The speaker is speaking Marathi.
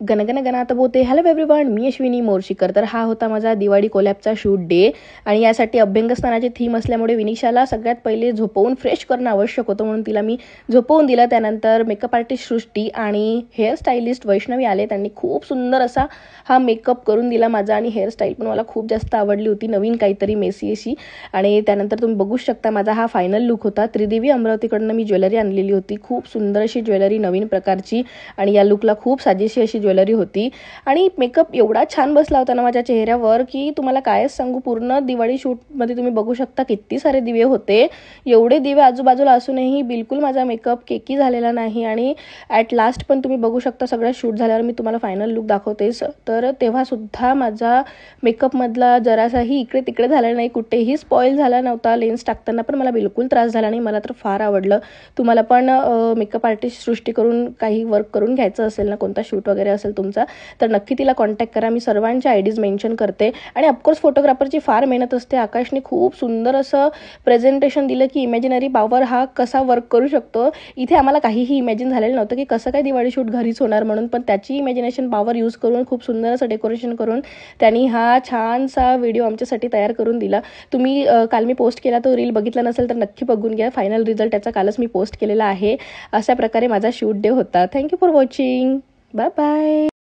गणगण गणात बोते. हॅलो एव्हरीवन, मी अश्विनी मोर्शीकर. तर हा होता माझा दिवाळी कोलॅबचा शूट डे आणि यासाठी अभ्यंगस्नानाची थीम असल्यामुळे विनिशाला सगळ्यात पहिले झोपवून फ्रेश करणं आवश्यक होतं, म्हणून तिला मी झोपवून दिलं. त्यानंतर मेकअप आर्टिस्ट सृष्टी आणि हेअर स्टायलिस्ट वैष्णवी आले. त्यांनी खूप सुंदर असा हा मेकअप करून दिला माझा आणि हेअरस्टाईल पण मला खूप जास्त आवडली होती, नवीन काहीतरी मेसी अशी. आणि त्यानंतर तुम्ही बघू शकता माझा हा फायनल लुक होता. त्रिदेवी अमरावतीकडनं मी ज्वेलरी आणलेली होती, खूप सुंदर अशी ज्वेलरी नवीन प्रकारची, आणि या लुकला खूप साजेशी अशी ज्वेलरी होती. आणि मेकअप एवढा छान बसला होता ना माझ्या चेहऱ्यावर की तुम्हाला कायच सांगू. पूर्ण दिवाळी शूटमध्ये तुम्ही बघू शकता किती सारे दिवे होते. एवढे दिवे आजूबाजूला असूनही बिलकुल माझा मेकअप केकी झालेला नाही. आणि ॲट लास्ट पण तुम्ही बघू शकता सगळं शूट झाल्यावर मी तुम्हाला फायनल लुक दाखवतेच. तर तेव्हासुद्धा माझा मेकअपमधला जरासाही इकडे तिकडे झाला नाही, कुठेही स्पॉईल झाला नव्हता. लेन्स टाकताना पण मला बिलकुल त्रास झाला नाही. मला तर फार आवडलं. तुम्हाला पण मेकअप आर्टिस्ट सृष्टी करून काही वर्क करून घ्यायचं असेल ना, कोणता शूट वगैरे असेल तुमचा, तर नक्की तिला कॉन्टॅक्ट करा. मी सर्वांच्या आयडीज मेन्शन करते. आणि ऑफकोर्स फोटोग्राफरची फार मेहनत असते. आकाशने खूप सुंदर असं प्रेझेंटेशन दिलं की इमॅजिनरी पॉवर हा कसा वर्क करू शकतो. इथे आम्हाला काहीही इमॅजिन झालेलं नव्हतं की कसं काय दिवाळी शूट घरीच होणार म्हणून, पण त्याची इमॅजिनेशन पॉवर यूज करून खूप सुंदर असं डेकोरेशन करून त्यांनी हा छानसा व्हिडिओ आमच्यासाठी तयार करून दिला. तुम्ही काल मी पोस्ट केला तो रील बघितला नसेल तर नक्की बघून घ्या. फायनल रिझल्ट त्याचा कालच मी पोस्ट केलेला आहे. अशा प्रकारे माझा शूट डे होता. Thank you for watching. Bye bye.